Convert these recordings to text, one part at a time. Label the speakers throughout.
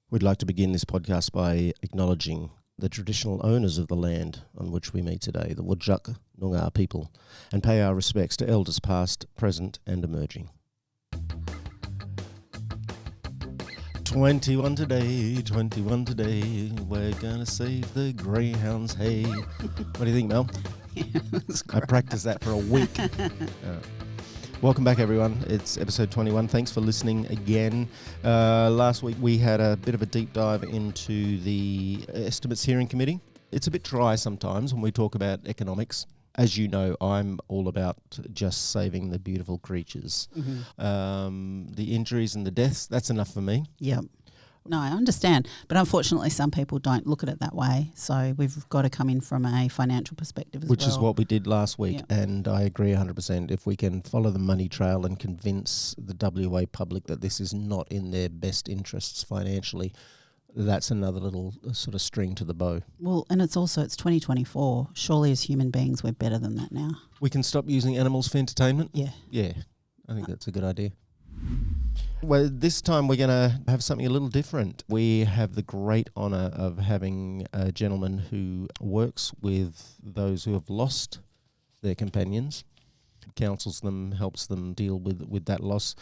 Speaker 1: We'd like to begin this podcast by acknowledging the traditional owners of the land on which we meet today, the Whadjuk Noongar people, and pay our respects to elders past, present and emerging. 21 today, we're going to save the greyhounds, hey. What do you think, Mel?
Speaker 2: Yeah,
Speaker 1: I practiced that for a week. Welcome back, everyone. It's episode 21. Thanks for listening again. Last week we had a bit of a deep dive into the Estimates Hearing Committee. It's a bit dry sometimes when we talk about economics. As you know, I'm all about just saving the beautiful creatures. Mm-hmm. The injuries and the deaths, that's enough for me.
Speaker 2: Yep. No, I understand. But unfortunately, some people don't look at it that way. So we've got to come in from a financial perspective as well.
Speaker 1: Which is what we did last week. Yep. And I agree 100%. If we can follow the money trail and convince the WA public that this is not in their best interests financially, that's another little sort of string to the bow.
Speaker 2: Well, and it's 2024. Surely as human beings, we're better than that now.
Speaker 1: We can stop using animals for entertainment?
Speaker 2: Yeah.
Speaker 1: Yeah, I think that's a good idea. Well, this time we're going to have something a little different. We have the great honour of having a gentleman who works with those who have lost their companions, counsels them, helps them deal with that loss.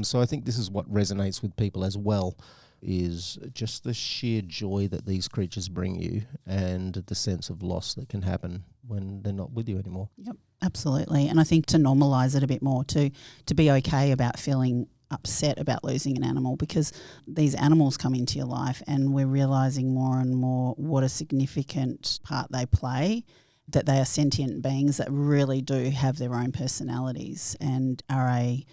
Speaker 1: So I think this is what resonates with people as well, is just the sheer joy that these creatures bring you and the sense of loss that can happen when they're not with you anymore.
Speaker 2: Yep, absolutely. And I think to normalise it a bit more, to be okay about feeling upset about losing an animal, because these animals come into your life and we're realising more and more what a significant part they play, that they are sentient beings that really do have their own personalities and are a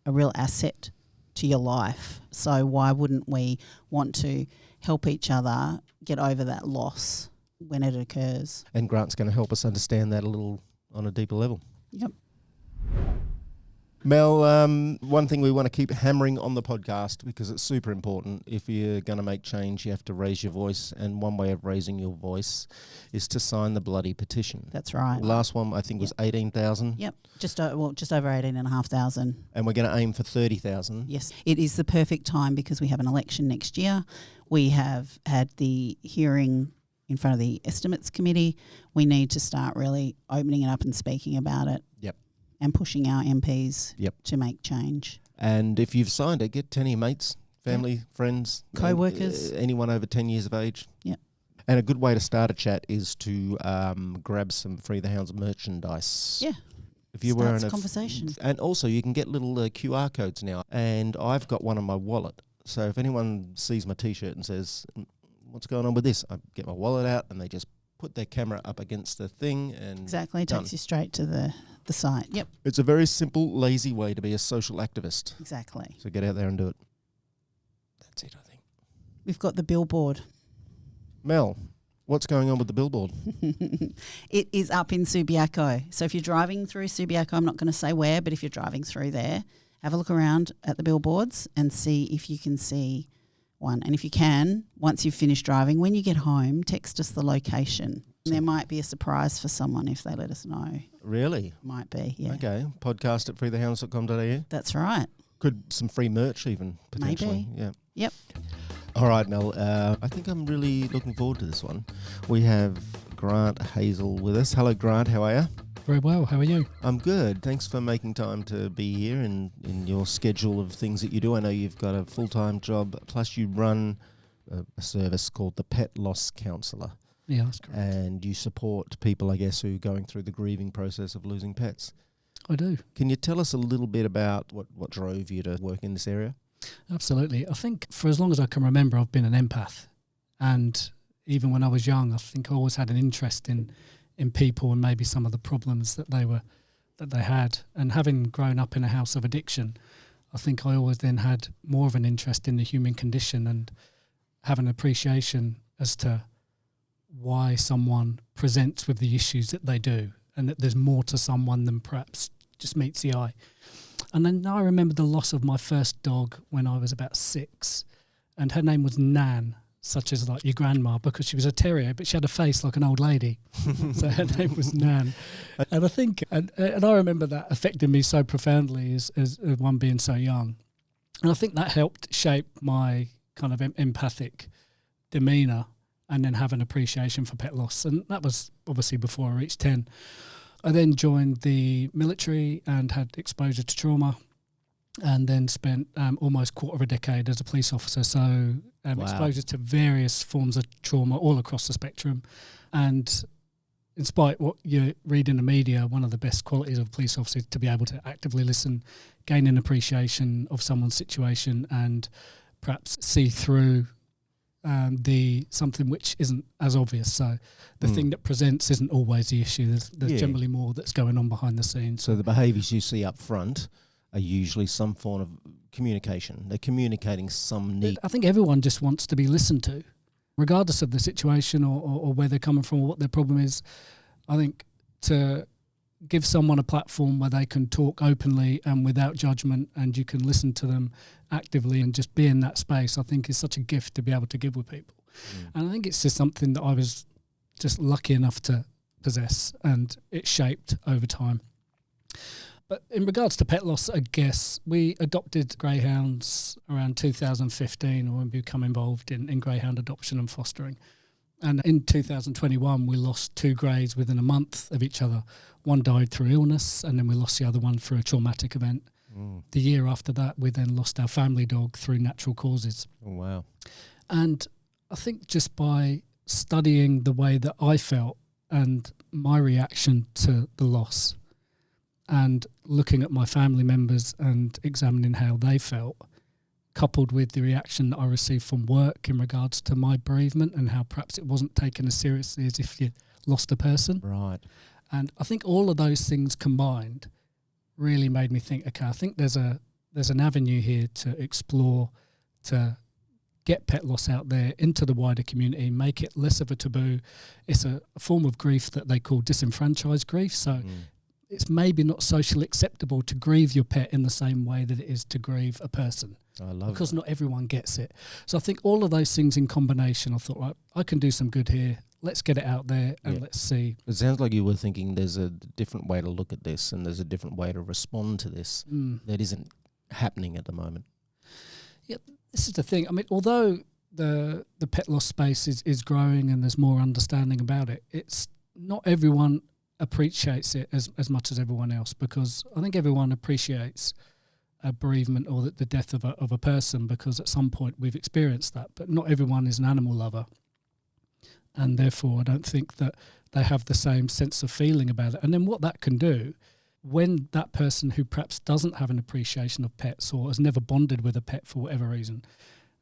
Speaker 2: real asset to your life. So why wouldn't we want to help each other get over that loss when it occurs?
Speaker 1: And Grant's going to help us understand that a little on a deeper level.
Speaker 2: Yep.
Speaker 1: Mel, one thing we want to keep hammering on the podcast, because it's super important, if you're going to make change, you have to raise your voice, and one way of raising your voice is to sign the bloody petition.
Speaker 2: That's right.
Speaker 1: Last one, I think, was 18,000.
Speaker 2: Yep, just over 18,500.
Speaker 1: And we're going to aim for 30,000.
Speaker 2: Yes, it is the perfect time because we have an election next year. We have had the hearing in front of the Estimates Committee. We need to start really opening it up and speaking about it.
Speaker 1: Yep.
Speaker 2: And pushing our MPs to make change.
Speaker 1: And if you've signed it, get 10 of your mates, family, friends,
Speaker 2: co-workers,
Speaker 1: anyone over 10 years of age.
Speaker 2: Yep.
Speaker 1: And a good way to start a chat is to grab some Free the Hounds merchandise.
Speaker 2: Yeah.
Speaker 1: If you're wearing a
Speaker 2: conversation.
Speaker 1: And also you can get little QR codes now. And I've got one on my wallet. So if anyone sees my T-shirt and says, what's going on with this? I get my wallet out and they just put their camera up against the thing and
Speaker 2: exactly, it takes you straight to the site. Yep.
Speaker 1: It's a very simple, lazy way to be a social activist.
Speaker 2: Exactly.
Speaker 1: So get out there and do it. That's it, I think.
Speaker 2: We've got the billboard.
Speaker 1: Mel, what's going on with the billboard?
Speaker 2: It is up in Subiaco. So if you're driving through Subiaco, I'm not going to say where, but if you're driving through there, have a look around at the billboards and see if you can see one. And if you can, once you've finished driving, when you get home, text us the location. There might be a surprise for someone if they let us know.
Speaker 1: Really?
Speaker 2: Might be, yeah.
Speaker 1: Okay. Podcast at freethehounds.com.au.
Speaker 2: That's right.
Speaker 1: Could some free merch even, potentially.
Speaker 2: Maybe.
Speaker 1: Yeah.
Speaker 2: Yep.
Speaker 1: All right, Mel. I think I'm really looking forward to this one. We have Grant Hazel with us. Hello, Grant. How are you?
Speaker 3: Very well. How are you?
Speaker 1: I'm good. Thanks for making time to be here in your schedule of things that you do. I know you've got a full-time job, plus you run a service called the Pet Loss Counsellor.
Speaker 3: Yeah, that's correct.
Speaker 1: And you support people, I guess, who are going through the grieving process of losing pets.
Speaker 3: I do.
Speaker 1: Can you tell us a little bit about what drove you to work in this area?
Speaker 3: Absolutely. I think for as long as I can remember, I've been an empath. And even when I was young, I think I always had an interest in people and maybe some of the problems that they had. And having grown up in a house of addiction, I think I always then had more of an interest in the human condition and have an appreciation as to why someone presents with the issues that they do, and that there's more to someone than perhaps just meets the eye. And then I remember the loss of my first dog when I was about 6, and her name was Nan, such as like your grandma, because she was a terrier, but she had a face like an old lady. So her name was Nan. And I think, and I remember that affected me so profoundly as one being so young. And I think that helped shape my kind of empathic demeanour, and then have an appreciation for pet loss. And that was obviously before I reached 10. I then joined the military and had exposure to trauma, and then spent almost quarter of a decade as a police officer. So
Speaker 1: Wow.
Speaker 3: exposure to various forms of trauma all across the spectrum. And in spite what you read in the media, one of the best qualities of a police officer is to be able to actively listen, gain an appreciation of someone's situation, and perhaps see through something which isn't as obvious. So the thing that presents isn't always the issue. There's generally more that's going on behind the scenes.
Speaker 1: So the behaviours you see up front are usually some form of communication. They're communicating some need.
Speaker 3: I think everyone just wants to be listened to, regardless of the situation or where they're coming from or what their problem is. I think to give someone a platform where they can talk openly and without judgment, and you can listen to them actively and just be in that space, I think is such a gift to be able to give with people. And I think it's just something that I was just lucky enough to possess, and it shaped over time. But in regards to pet loss, I guess we adopted greyhounds around 2015 when we become involved in greyhound adoption and fostering. And in 2021, we lost 2 greys within a month of each other. One died through illness, and then we lost the other one through a traumatic event. The year after that, we then lost our family dog through natural causes.
Speaker 1: Oh, wow.
Speaker 3: And I think just by studying the way that I felt and my reaction to the loss, and looking at my family members and examining how they felt, coupled with the reaction that I received from work in regards to my bereavement and how perhaps it wasn't taken as seriously as if you lost a person.
Speaker 1: Right.
Speaker 3: And I think all of those things combined really made me think, okay, I think there's an avenue here to explore, to get pet loss out there into the wider community, make it less of a taboo. It's a form of grief that they call disenfranchised grief. So it's maybe not socially acceptable to grieve your pet in the same way that it is to grieve a person.
Speaker 1: I love
Speaker 3: because
Speaker 1: that.
Speaker 3: not everyone gets it. So I think all of those things in combination, I thought, right, I can do some good here. Let's get it out there and let's see.
Speaker 1: It sounds like you were thinking there's a different way to look at this, and there's a different way to respond to this that isn't happening at the moment.
Speaker 3: Yeah, this is the thing. I mean, although the pet loss space is growing and there's more understanding about it, it's not everyone appreciates it as much as everyone else, because I think everyone appreciates a bereavement or the death of a person, because at some point we've experienced that, but not everyone is an animal lover, and therefore I don't think that they have the same sense of feeling about it. And then what that can do, when that person who perhaps doesn't have an appreciation of pets or has never bonded with a pet for whatever reason,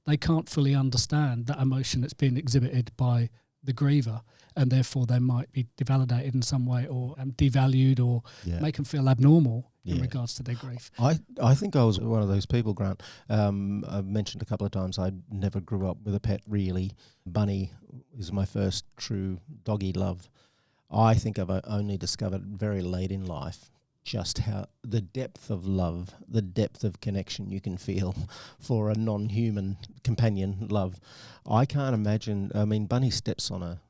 Speaker 3: they can't fully understand that emotion that's being exhibited by the griever, and therefore they might be devalidated in some way or devalued or make them feel abnormal in regards to their grief.
Speaker 1: I think I was one of those people, Grant. I've mentioned a couple of times I never grew up with a pet, really. Bunny is my first true doggy love. I think I've only discovered very late in life just how the depth of love, the depth of connection you can feel for a non-human companion love. I can't imagine, I mean, Bunny steps on a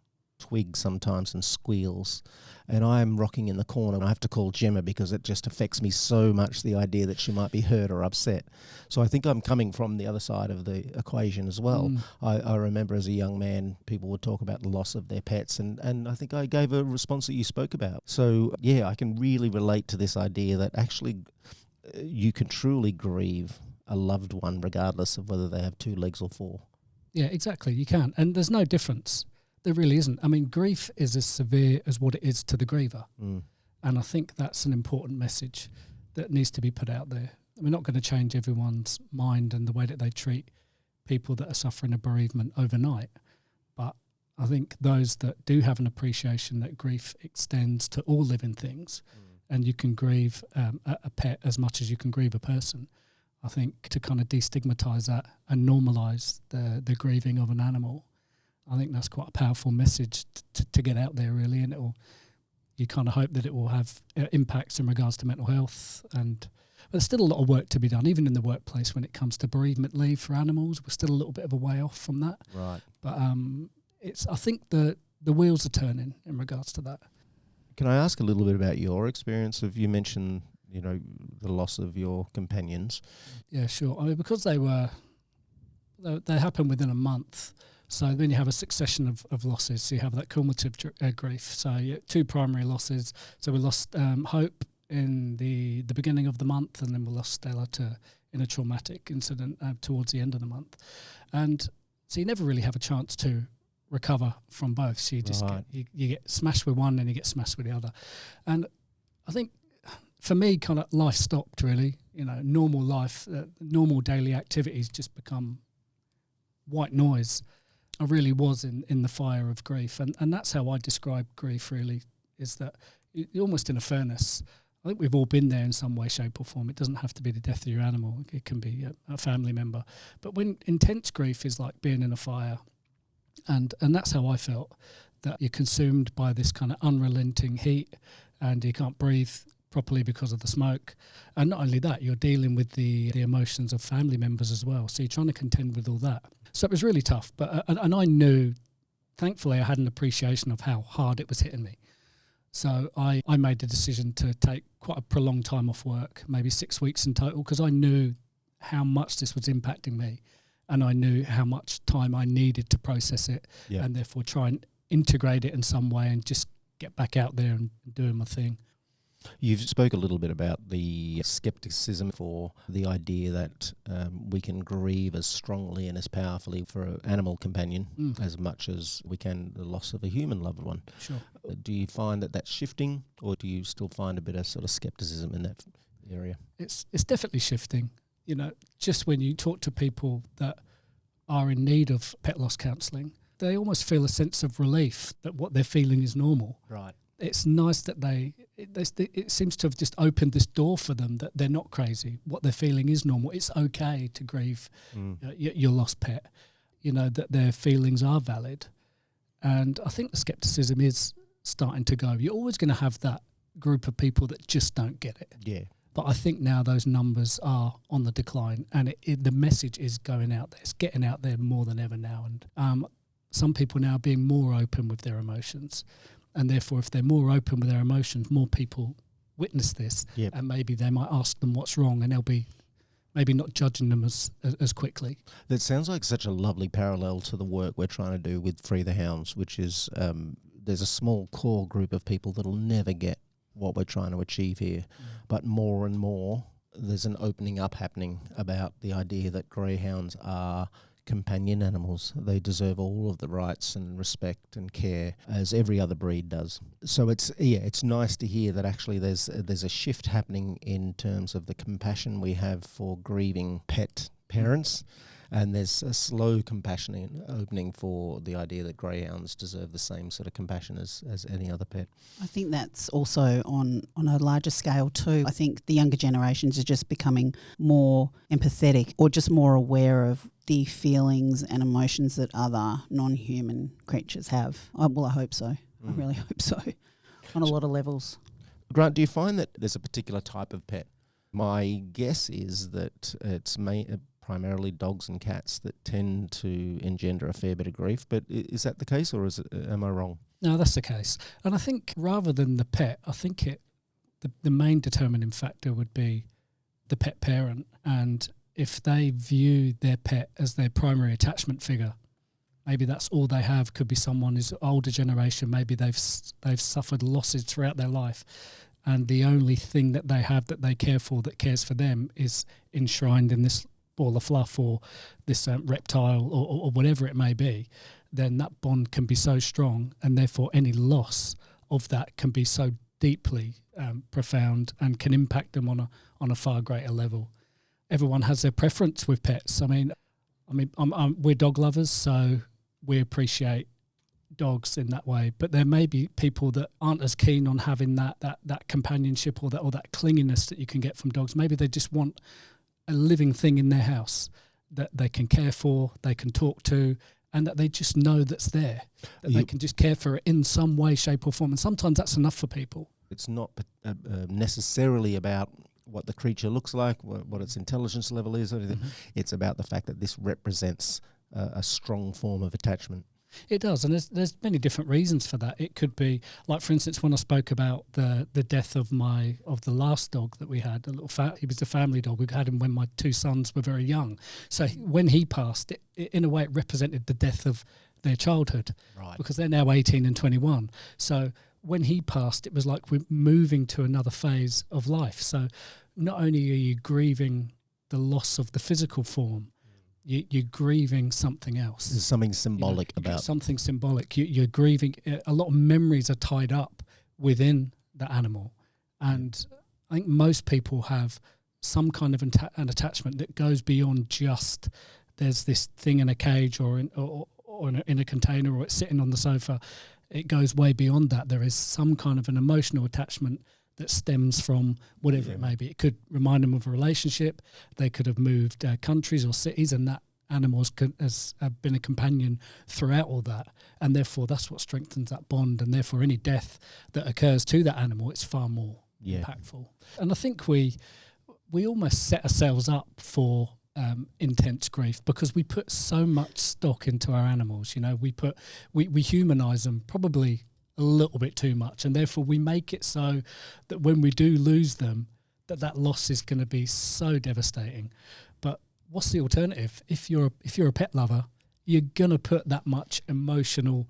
Speaker 1: twig sometimes and squeals, and I'm rocking in the corner and I have to call Gemma because it just affects me so much, the idea that she might be hurt or upset. So I think I'm coming from the other side of the equation as well. I remember as a young man, people would talk about the loss of their pets, and I think I gave a response that you spoke about. So yeah, I can really relate to this idea that actually you can truly grieve a loved one regardless of whether they have 2 legs or 4.
Speaker 3: Yeah, exactly, you can. And there's no difference. There really isn't. I mean, grief is as severe as what it is to the griever. And I think that's an important message that needs to be put out there. We're not going to change everyone's mind and the way that they treat people that are suffering a bereavement overnight. But I think those that do have an appreciation that grief extends to all living things, and you can grieve a pet as much as you can grieve a person, I think to kind of destigmatise that and normalise the grieving of an animal, I think that's quite a powerful message to get out there, really, and you kind of hope that it will have impacts in regards to mental health. But there's still a lot of work to be done, even in the workplace when it comes to bereavement leave for animals. We're still a little bit of a way off from that.
Speaker 1: Right.
Speaker 3: But I think the wheels are turning in regards to that.
Speaker 1: Can I ask a little bit about your experience? You mentioned, the loss of your companions.
Speaker 3: Yeah, sure. I mean, because they were They happen within a month. So then you have a succession of losses. So you have that cumulative grief. So 2 primary losses. So we lost Hope in the beginning of the month, and then we lost Stella in a traumatic incident towards the end of the month. And so you never really have a chance to recover from both. So you just you get smashed with one and you get smashed with the other. And I think for me, kind of life stopped really. Normal life, normal daily activities just become white noise. I really was in the fire of grief. And that's how I describe grief really, is that you're almost in a furnace. I think we've all been there in some way, shape or form. It doesn't have to be the death of your animal. It can be a family member. But when intense grief is like being in a fire, and that's how I felt, that you're consumed by this kind of unrelenting heat and you can't breathe properly because of the smoke. And not only that, you're dealing with the emotions of family members as well. So you're trying to contend with all that. So it was really tough. But and I knew, thankfully, I had an appreciation of how hard it was hitting me. So I made the decision to take quite a prolonged time off work, maybe 6 weeks in total, because I knew how much this was impacting me, and I knew how much time I needed to process it, and therefore try and integrate it in some way and just get back out there and doing my thing.
Speaker 1: You've spoke a little bit about the skepticism for the idea that we can grieve as strongly and as powerfully for an animal companion as much as we can the loss of a human loved one.
Speaker 3: Sure.
Speaker 1: Do you find that that's shifting, or do you still find a bit of sort of skepticism in that area?
Speaker 3: It's definitely shifting. Just when you talk to people that are in need of pet loss counselling, they almost feel a sense of relief that what they're feeling is normal.
Speaker 1: Right.
Speaker 3: It's nice that it seems to have just opened this door for them, that they're not crazy. What they're feeling is normal. It's okay to grieve your lost pet, that their feelings are valid. And I think the skepticism is starting to go. You're always going to have that group of people that just don't get it.
Speaker 1: Yeah.
Speaker 3: But I think now those numbers are on the decline, and the message is going out there. It's getting out there more than ever now. And some people now are being more open with their emotions. And therefore, if they're more open with their emotions, more people witness this, and maybe they might ask them what's wrong, and they'll be maybe not judging them as quickly.
Speaker 1: That sounds like such a lovely parallel to the work we're trying to do with Free the Hounds, which is there's a small core group of people that'll never get what we're trying to achieve here, but more and more there's an opening up happening about the idea that greyhounds are companion animals. They deserve all of the rights and respect and care as every other breed does. So it's nice to hear that actually there's a shift happening in terms of the compassion we have for grieving pet parents, and there's a slow compassion opening for the idea that greyhounds deserve the same sort of compassion as any other pet.
Speaker 2: I think that's also on a larger scale too. I think the younger generations are just becoming more empathetic, or just more aware of the feelings and emotions that other non-human creatures have. I hope so. I really hope so, on a lot of levels.
Speaker 1: Grant, do you find that there's a particular type of pet? My guess is that it's primarily dogs and cats that tend to engender a fair bit of grief, but is that the case, or am I wrong?
Speaker 3: No, that's the case. And I think rather than the pet, I think the main determining factor would be the pet parent, and if they view their pet as their primary attachment figure, maybe that's all they have. Could be someone who's older generation, maybe they've suffered losses throughout their life, and the only thing that they have that they care for, that cares for them, is enshrined in this ball of fluff or this reptile or whatever it may be, then that bond can be so strong, and therefore any loss of that can be so deeply profound and can impact them on a far greater level. Everyone has their preference with pets. I mean, we're dog lovers, so we appreciate dogs in that way. But there may be people that aren't as keen on having that companionship or that clinginess that you can get from dogs. Maybe they just want a living thing in their house that they can care for, they can talk to, and that they just know that's there, that they can just care for it in some way, shape or form. And sometimes that's enough for people.
Speaker 1: It's not necessarily about what the creature looks like, what its intelligence level is, or anything. It's about the fact that this represents a strong form of attachment.
Speaker 3: It does, and there's many different reasons for that. It could be, like for instance, when I spoke about the death of the last dog that we had, he was a family dog. We had him when my two sons were very young. So when he passed, it in a way it represented the death of their childhood,
Speaker 1: right?
Speaker 3: Because they're now 18 and 21. So when he passed, it was like we're moving to another phase of life. So not only are you grieving the loss of the physical form, you're grieving something else.
Speaker 1: There's something symbolic about
Speaker 3: something symbolic. You're grieving. A lot of memories are tied up within the animal, and I think most people have some kind of an attachment that goes beyond just there's this thing in a cage or in a container, or it's sitting on the sofa. It goes way beyond that. There is some kind of an emotional attachment that stems from whatever it may be. It could remind them of a relationship. They could have moved countries or cities, and that animal has been a companion throughout all that. And therefore, that's what strengthens that bond. And therefore, any death that occurs to that animal, it's far more impactful. And I think we almost set ourselves up for intense grief because we put so much stock into our animals. We humanize them probably a little bit too much, and therefore we make it so that when we do lose them, that loss is going to be so devastating. But what's the alternative? If you're a pet lover, you're going to put that much emotional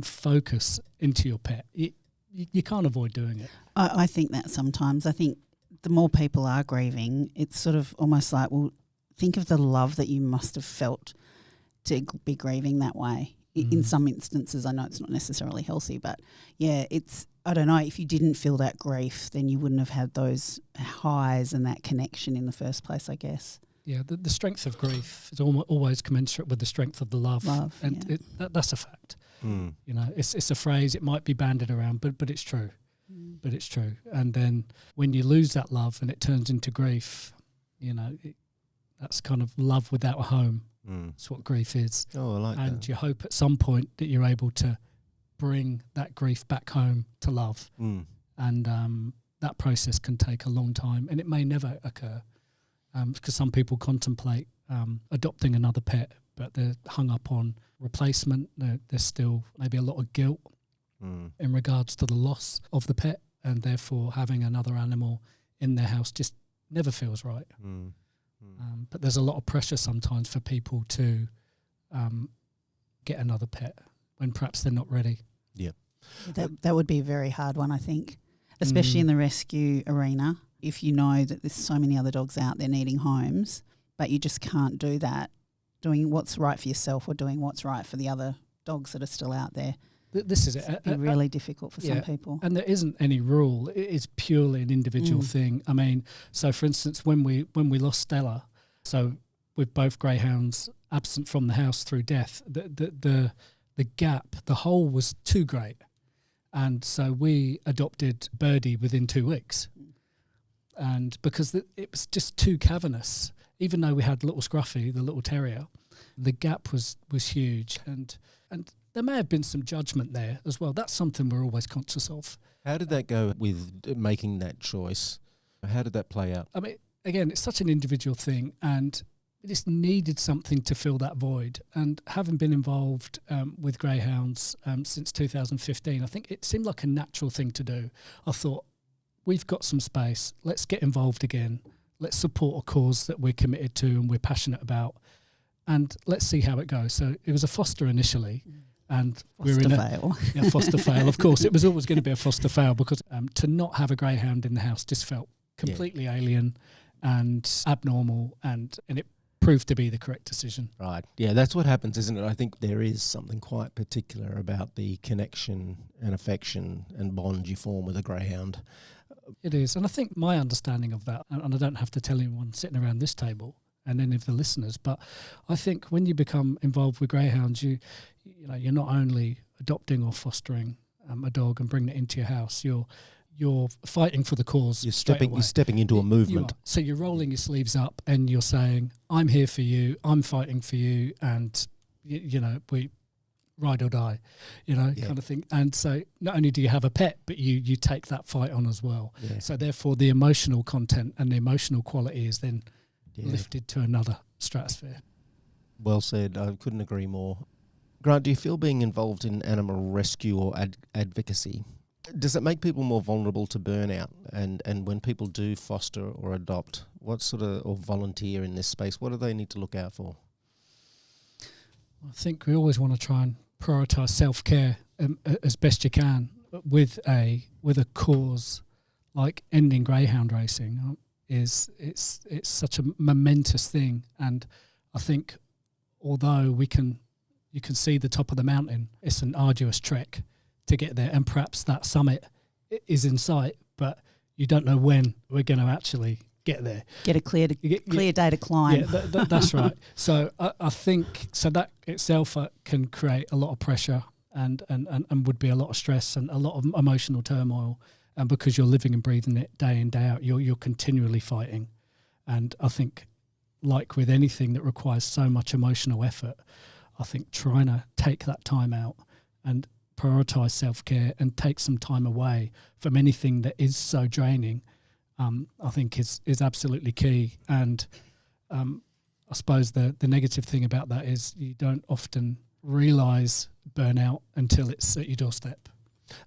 Speaker 3: focus into your pet. You can't avoid doing it.
Speaker 2: I think that sometimes. I think the more people are grieving, it's sort of almost like, well, think of the love that you must have felt to be grieving that way. In some instances, I know it's not necessarily healthy, but I don't know, if you didn't feel that grief, then you wouldn't have had those highs and that connection in the first place, I guess.
Speaker 3: Yeah, the strength of grief is always commensurate with the strength of the love. And that's a fact. It's a phrase, it might be bandied around, but it's true. But it's true. And then when you lose that love and it turns into grief, that's kind of love without a home. That's what grief is.
Speaker 1: Oh, I like that.
Speaker 3: And you hope at some point that you're able to bring that grief back home to love. And that process can take a long time, and it may never occur because some people contemplate adopting another pet, but they're hung up on replacement. There's still maybe a lot of guilt in regards to the loss of the pet, and therefore having another animal in their house just never feels right. But there's a lot of pressure sometimes for people to get another pet when perhaps they're not ready.
Speaker 1: Yeah.
Speaker 2: That would be a very hard one, I think, especially in the rescue arena. If you know that there's so many other dogs out there needing homes, but you just can't do that, doing what's right for yourself or doing what's right for the other dogs that are still out there.
Speaker 3: This is it.
Speaker 2: It's really difficult for some people.
Speaker 3: And there isn't any rule. It is purely an individual thing. I mean, so for instance, when we lost Stella, so with both greyhounds absent from the house through death, the gap, the hole was too great. And so we adopted Birdie within 2 weeks. And because it was just too cavernous, even though we had little Scruffy, the little terrier, the gap was huge. And there may have been some judgment there as well. That's something we're always conscious of.
Speaker 1: How did that go with making that choice? How did that play out?
Speaker 3: I mean, again, it's such an individual thing, and it just needed something to fill that void. And having been involved with greyhounds since 2015, I think it seemed like a natural thing to do. I thought, we've got some space. Let's get involved again. Let's support a cause that we're committed to and we're passionate about. And let's see how it goes. So it was a foster initially. And we were in a foster fail. Of course, it was always going to be a foster fail because to not have a greyhound in the house just felt completely alien and abnormal, and it proved to be the correct decision.
Speaker 1: Right. Yeah, that's what happens, isn't it? I think there is something quite particular about the connection and affection and bond you form with a greyhound.
Speaker 3: It is. And I think my understanding of that, and I don't have to tell anyone sitting around this table and any of the listeners, but I think when you become involved with greyhounds, you're not only adopting or fostering a dog and bringing it into your house, you're fighting for the cause. You're
Speaker 1: stepping into a movement.
Speaker 3: So you're rolling your sleeves up and you're saying, I'm here for you, I'm fighting for you, and we ride or die, kind of thing. And so not only do you have a pet, but you take that fight on as well. Yeah. So therefore the emotional content and the emotional quality is then lifted to another stratosphere.
Speaker 1: Well said. I couldn't agree more. Grant, do you feel being involved in animal rescue or advocacy, does it make people more vulnerable to burnout? And when people do foster or adopt, what sort of, or volunteer in this space, what do they need to look out for?
Speaker 3: I think we always want to try and prioritise self-care as best you can with a cause like ending greyhound racing. It's such a momentous thing, and I think although you can see the top of the mountain, it's an arduous trek to get there, and perhaps that summit is in sight, but you don't know when we're going to actually get there.
Speaker 2: Get a clear day to climb.
Speaker 3: Yeah, that's right. So I think that itself can create a lot of pressure and would be a lot of stress and a lot of emotional turmoil. And because you're living and breathing it day in, day out, you're continually fighting. And I think, like with anything that requires so much emotional effort, I think trying to take that time out and prioritise self-care and take some time away from anything that is so draining, I think is absolutely key. And I suppose the negative thing about that is you don't often realise burnout until it's at your doorstep.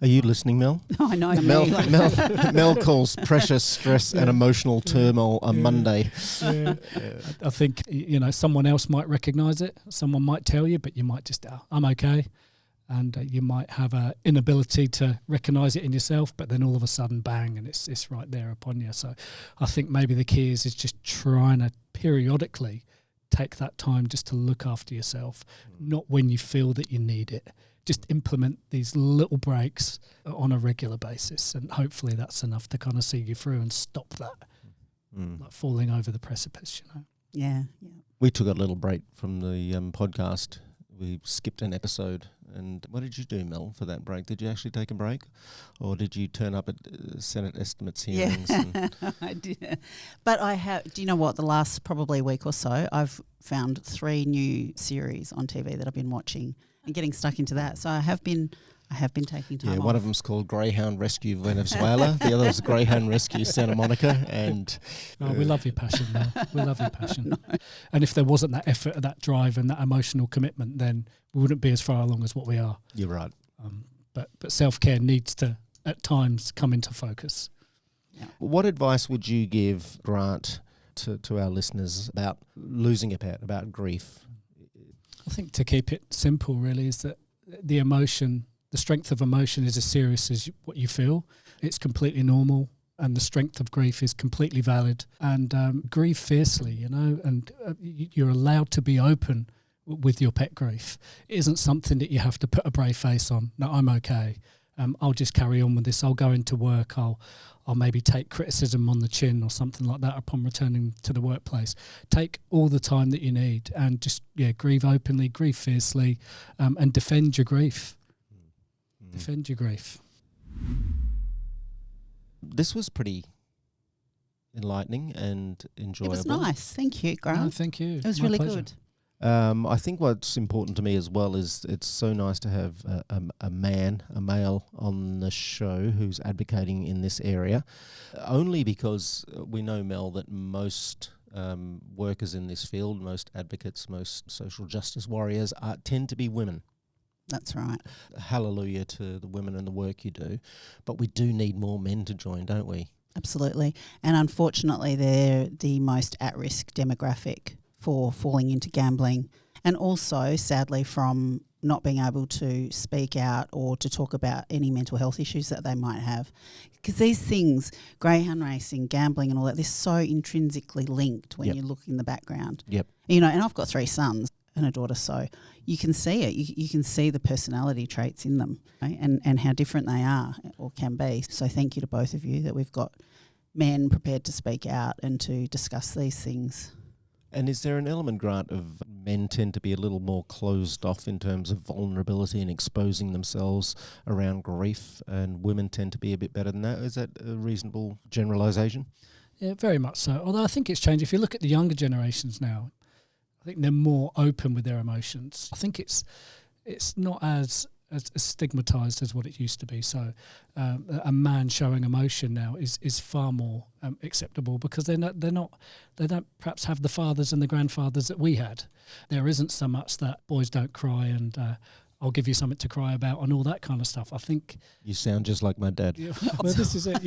Speaker 1: Are you listening, Mel?
Speaker 2: Oh, I know.
Speaker 1: Mel calls pressure, stress and emotional turmoil a Monday.
Speaker 3: Yeah. I think, someone else might recognise it, someone might tell you, but you might just, I'm okay. And you might have an inability to recognise it in yourself, but then all of a sudden, bang, and it's right there upon you. So I think maybe the key is just trying to periodically take that time just to look after yourself, not when you feel that you need it. Just implement these little breaks on a regular basis, and hopefully that's enough to kind of see you through and stop that, like falling over the precipice,
Speaker 2: Yeah.
Speaker 1: We took a little break from the podcast. We skipped an episode. And what did you do, Mel, for that break? Did you actually take a break? Or did you turn up at Senate estimates hearings?
Speaker 2: Yeah, I did. But I have, do you know what? The last probably week or so, I've found 3 new series on TV that I've been watching and getting stuck into that. So I have been taking time off.
Speaker 1: One of them's called Greyhound Rescue Venezuela. The other is Greyhound Rescue Santa Monica. And
Speaker 3: we love your passion, Mel. We love your passion. No. And if there wasn't that effort, that drive and that emotional commitment, then we wouldn't be as far along as what we are.
Speaker 1: You're right.
Speaker 3: But self-care needs to, at times, come into focus.
Speaker 2: Yeah.
Speaker 1: What advice would you give, Grant, to our listeners about losing a pet, about grief?
Speaker 3: I think to keep it simple, really, is that the emotion, the strength of emotion is as serious as what you feel. It's completely normal, and the strength of grief is completely valid. And grieve fiercely, and you're allowed to be open with your pet grief. It isn't something that you have to put a brave face on. No, I'm okay. I'll just carry on with this. I'll go into work. I'll maybe take criticism on the chin or something like that upon returning to the workplace. Take all the time that you need and just grieve openly, grieve fiercely, and defend your grief. Defend your grief.
Speaker 1: This was pretty enlightening and enjoyable.
Speaker 2: It was nice. Thank you, Grant.
Speaker 3: No, thank you.
Speaker 2: It was really good.
Speaker 1: I think what's important to me as well is it's so nice to have a male on the show who's advocating in this area, only because we know, Mel, that most workers in this field, most advocates, most social justice warriors tend to be women.
Speaker 2: That's right.
Speaker 1: Hallelujah to the women and the work you do. But we do need more men to join, don't we?
Speaker 2: Absolutely. And unfortunately, they're the most at-risk demographic for falling into gambling, and also, sadly, from not being able to speak out or to talk about any mental health issues that they might have. Because these things, greyhound racing, gambling and all that, they're so intrinsically linked when you look in the background.
Speaker 1: Yep.
Speaker 2: And I've got 3 sons and a daughter, so you can see it. You can see the personality traits in them, right? and how different they are or can be. So thank you to both of you that we've got men prepared to speak out and to discuss these things.
Speaker 1: And is there an element, Grant, of men tend to be a little more closed off in terms of vulnerability and exposing themselves around grief, and women tend to be a bit better than that? Is that a reasonable generalisation?
Speaker 3: Yeah, very much so. Although I think it's changed. If you look at the younger generations now, I think they're more open with their emotions. I think it's not as as stigmatized as what it used to be. So a man showing emotion now is far more acceptable, because they don't perhaps have the fathers and the grandfathers that we had. There isn't so much that boys don't cry and I'll give you something to cry about and all that kind of stuff. I think
Speaker 1: you sound just like my dad.
Speaker 3: Yeah, well, this is it.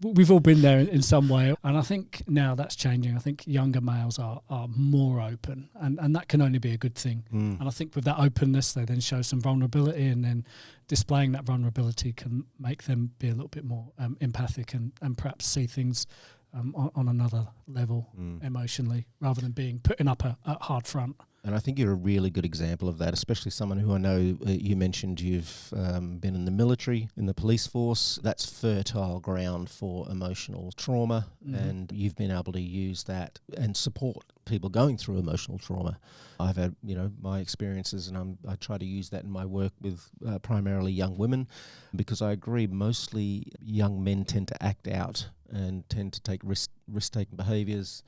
Speaker 3: We've all been there in some way, and I think now that's changing. I think younger males are more open, and that can only be a good thing. And I think with that openness, they then show some vulnerability, and then displaying that vulnerability can make them be a little bit more empathic and perhaps see things on another level emotionally, rather than being putting up a hard front.
Speaker 1: And I think you're a really good example of that, especially someone who I know you mentioned you've been in the military, in the police force. That's fertile ground for emotional trauma, and you've been able to use that and support people going through emotional trauma. I've had, my experiences, and I try to use that in my work with primarily young women, because I agree mostly young men tend to act out and tend to take risk-taking behaviours.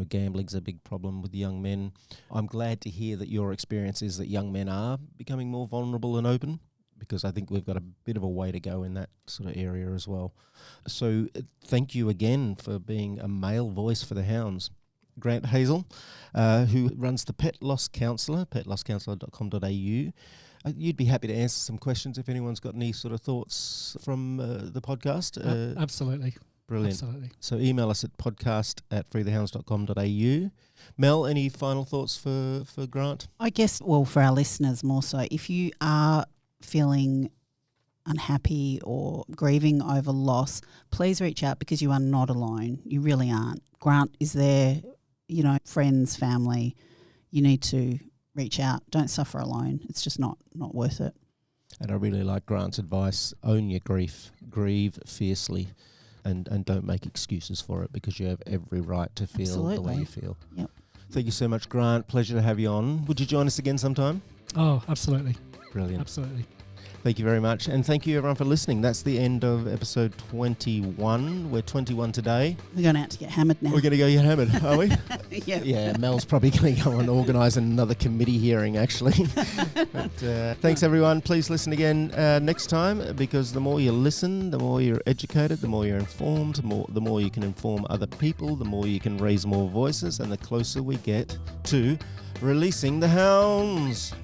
Speaker 1: Gambling's a big problem with young men. I'm glad to hear that your experience is that young men are becoming more vulnerable and open, because I think we've got a bit of a way to go in that sort of area as well. So thank you again for being a male voice for the hounds. Grant Hazel, who runs the Pet Loss Counsellor, petlosscounsellor.com.au. You'd be happy to answer some questions if anyone's got any sort of thoughts from the podcast.
Speaker 3: Absolutely.
Speaker 1: Brilliant.
Speaker 3: Absolutely.
Speaker 1: So email us at podcast@freethehounds.com.au. Mel, any final thoughts for Grant?
Speaker 2: I guess, well, for our listeners more so, if you are feeling unhappy or grieving over loss, please reach out, because you are not alone. You really aren't. Grant is there, friends, family. You need to reach out. Don't suffer alone. It's just not worth it.
Speaker 1: And I really like Grant's advice. Own your grief. Grieve fiercely. And don't make excuses for it, because you have every right to feel the way you feel.
Speaker 2: Yep.
Speaker 1: Thank you so much, Grant. Pleasure to have you on. Would you join us again sometime?
Speaker 3: Oh, absolutely.
Speaker 1: Brilliant.
Speaker 3: Absolutely.
Speaker 1: Thank you very much. And thank you, everyone, for listening. That's the end of episode 21. We're 21 today.
Speaker 2: We're going out to get hammered now.
Speaker 1: We're going to go get hammered, are we?
Speaker 2: Yeah.
Speaker 1: Yeah, Mel's probably going to go and organise another committee hearing, actually. But thanks, everyone. Please listen again next time, because the more you listen, the more you're educated, the more you're informed, the more you can inform other people, the more you can raise more voices, and the closer we get to releasing the hounds.